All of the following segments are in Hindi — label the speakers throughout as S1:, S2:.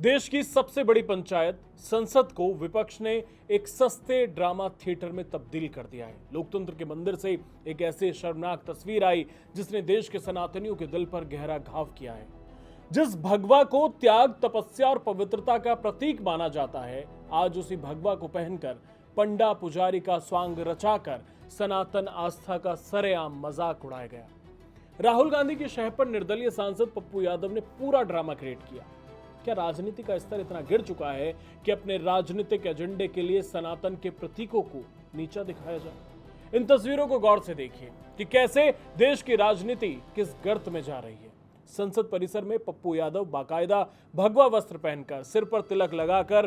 S1: देश की सबसे बड़ी पंचायत संसद को विपक्ष ने एक सस्ते ड्रामा थिएटर में तब्दील कर दिया है। लोकतंत्र के मंदिर से एक ऐसी शर्मनाक तस्वीर आई जिसने देश के सनातनियों के दिल पर गहरा घाव किया है। जिस भगवा को त्याग, तपस्या और पवित्रता का प्रतीक माना जाता है, आज उसी भगवा को पहनकर पंडा पुजारी का स्वांग रचाकर सनातन आस्था का सरेआम मजाक उड़ाया गया। राहुल गांधी की शह पर निर्दलीय सांसद पप्पू यादव ने पूरा ड्रामा क्रिएट किया। क्या राजनीति का स्तर इतना गिर चुका है कि अपने राजनीतिक एजेंडे के लिए सनातन के प्रतीकों को नीचा दिखाया जाए? इन तस्वीरों को गौर से देखिए कि कैसे देश की राजनीति किस गर्त में जा रही है। संसद परिसर में पप्पू यादव बाकायदा भगवा वस्त्र पहनकर, सिर पर तिलक लगाकर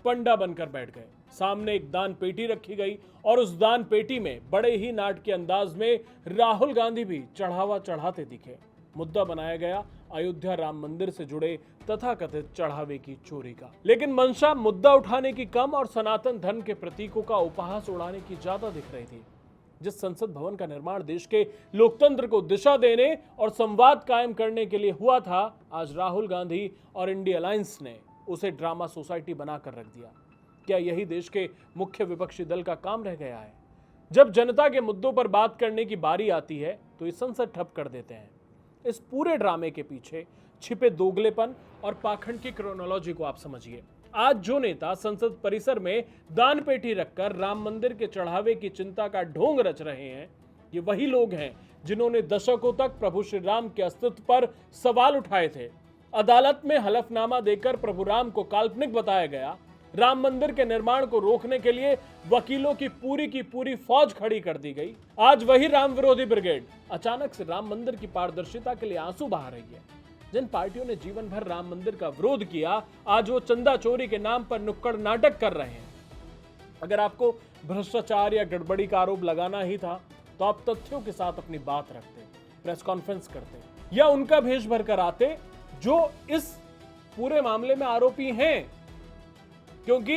S1: पंडा बनकर बैठ गए। सामने एक दान पेटी रखी गई और उस दान पेटी में बड़े ही नाटकीय अंदाज में राहुल गांधी भी चढ़ावा चढ़ाते दिखे। मुद्दा बनाया गया अयोध्या राम मंदिर से जुड़े तथाकथित चढ़ावे की चोरी का। लेकिन मंशा मुद्दा उठाने की कम और सनातन धर्म के प्रतीकों का उपहास उड़ाने की ज्यादा दिख रही थी। जिस संसद भवन का निर्माण देश के लोकतंत्र को दिशा देने और संवाद कायम करने के लिए हुआ था, आज राहुल गांधी और इंडिया अलायंस ने उसे ड्रामा सोसाइटी बनाकर रख दिया। क्या यही देश के मुख्य विपक्षी दल का काम रह गया है? जब जनता के मुद्दों पर बात करने की बारी आती है तो ये संसद ठप कर देते हैं। इस पूरे ड्रामे के पीछे छिपे दोगलेपन और पाखंड की क्रोनोलॉजी को आप समझिए। आज जो नेता संसद परिसर में दान पेटी रखकर राम मंदिर के चढ़ावे की चिंता का ढोंग रच रहे हैं, ये वही लोग हैं जिन्होंने दशकों तक प्रभु श्री राम के अस्तित्व पर सवाल उठाए थे। अदालत में हलफनामा देकर प्रभु राम को काल्पनिक बताया गया। राम मंदिर के निर्माण को रोकने के लिए वकीलों की पूरी फौज खड़ी कर दी गई। आज वही राम विरोधी ब्रिगेड अचानक से राम मंदिर की पारदर्शिता के लिए आंसू बहा रही है। जिन पार्टियों ने जीवन भर राम मंदिर का विरोध किया, आज वो चंदा चोरी के नाम पर नुक्कड़ नाटक कर रहे हैं। अगर आपको भ्रष्टाचार या गड़बड़ी का आरोप लगाना ही था तो आप तथ्यों के साथ अपनी बात रखते, प्रेस कॉन्फ्रेंस करते या उनका भेष भर कर आते जो इस पूरे मामले में आरोपी हैं। क्योंकि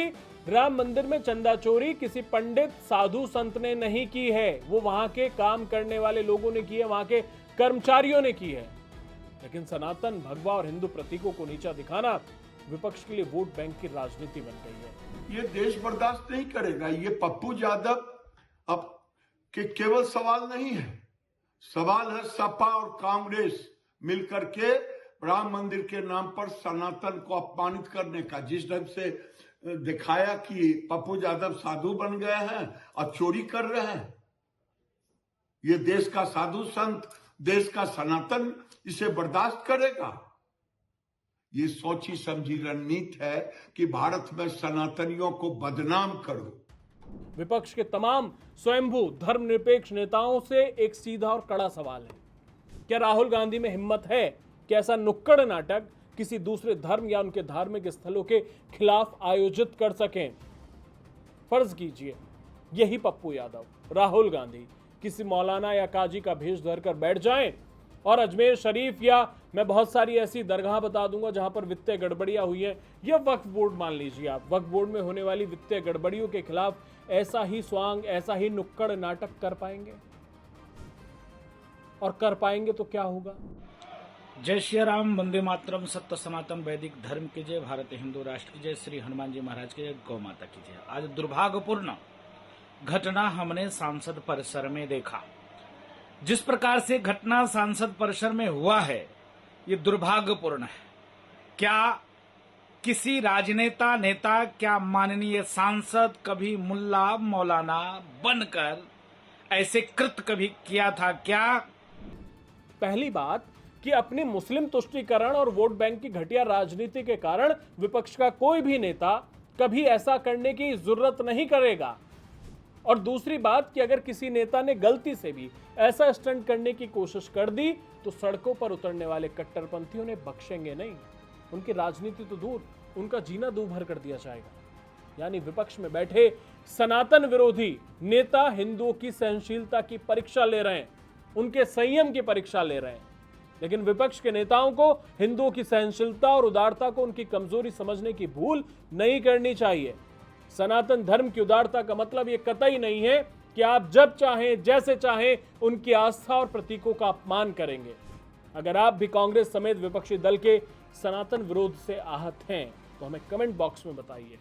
S1: राम मंदिर में चंदा चोरी किसी पंडित साधु संत ने नहीं की है, वो वहां के काम करने वाले लोगों ने की है, वहां के कर्मचारियों ने की है। लेकिन सनातन, भगवा और हिंदू प्रतीकों को नीचा दिखाना विपक्ष के लिए वोट बैंक की राजनीति बन गई है।
S2: ये देश बर्दाश्त नहीं करेगा। ये पप्पू यादव अब के केवल सवाल नहीं है, सवाल है सपा और कांग्रेस मिलकर के राम मंदिर के नाम पर सनातन को अपमानित करने का। जिस ढंग से दिखाया कि पप्पू यादव साधु बन गए हैं और चोरी कर रहे हैं, ये देश का साधु संत, देश का सनातन इसे बर्दाश्त करेगा? ये सोची समझी रणनीति है कि भारत में सनातनियों को बदनाम करो।
S1: विपक्ष के तमाम स्वयंभू धर्मनिरपेक्ष नेताओं से एक सीधा और कड़ा सवाल है, क्या राहुल गांधी में हिम्मत है कि ऐसा नुक्कड़ नाटक किसी दूसरे धर्म या उनके धार्मिक स्थलों के खिलाफ आयोजित कर सकें? फर्ज कीजिए यही पप्पू यादव, राहुल गांधी किसी मौलाना या काजी का भेष धरकर बैठ जाएं और अजमेर शरीफ या मैं बहुत सारी ऐसी दरगाह बता दूंगा जहां पर वित्तीय गड़बड़ियां हुई हैं, या वक्फ बोर्ड मान लीजिए आप, वक्फ बोर्ड में होने वाली वित्तीय गड़बड़ियों के खिलाफ ऐसा ही स्वांग, ऐसा ही नुक्कड़ नाटक कर पाएंगे? और कर पाएंगे तो क्या होगा?
S3: जय श्री राम, वंदे मातरम, सत्य सनातन वैदिक धर्म की जय, भारत हिंदू राष्ट्र की जय, श्री हनुमान जी महाराज की जय, गौ माता की जय। आज दुर्भाग्यपूर्ण घटना हमने सांसद परिसर में देखा। जिस प्रकार से घटना सांसद परिसर में हुआ है, ये दुर्भाग्यपूर्ण है। क्या किसी राजनेता नेता, क्या माननीय सांसद कभी मुल्ला मौलाना बनकर ऐसे कृत्य कभी किया था क्या?
S1: पहली बात कि अपनी मुस्लिम तुष्टीकरण और वोट बैंक की घटिया राजनीति के कारण विपक्ष का कोई भी नेता कभी ऐसा करने की जरूरत नहीं करेगा। और दूसरी बात कि अगर किसी नेता ने गलती से भी ऐसा स्टंट करने की कोशिश कर दी तो सड़कों पर उतरने वाले कट्टरपंथियों ने बख्शेंगे नहीं। उनकी राजनीति तो दूर, उनका जीना दूभर कर दिया जाएगा। यानी विपक्ष में बैठे सनातन विरोधी नेता हिंदुओं की सहनशीलता की परीक्षा ले रहे हैं, उनके संयम की परीक्षा ले रहे हैं। लेकिन विपक्ष के नेताओं को हिंदुओं की सहनशीलता और उदारता को उनकी कमजोरी समझने की भूल नहीं करनी चाहिए। सनातन धर्म की उदारता का मतलब यह कतई नहीं है कि आप जब चाहें, जैसे चाहें उनकी आस्था और प्रतीकों का अपमान करेंगे। अगर आप भी कांग्रेस समेत विपक्षी दल के सनातन विरोध से आहत हैं तो हमें कमेंट बॉक्स में बताइए।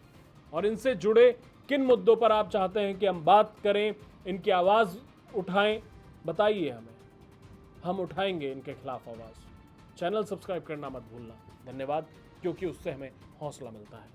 S1: और इनसे जुड़े किन मुद्दों पर आप चाहते हैं कि हम बात करें, इनकी आवाज़ उठाएं, बताइए हमें। हम उठाएंगे इनके खिलाफ आवाज़। चैनल सब्सक्राइब करना मत भूलना। धन्यवाद, क्योंकि उससे हमें हौसला मिलता है।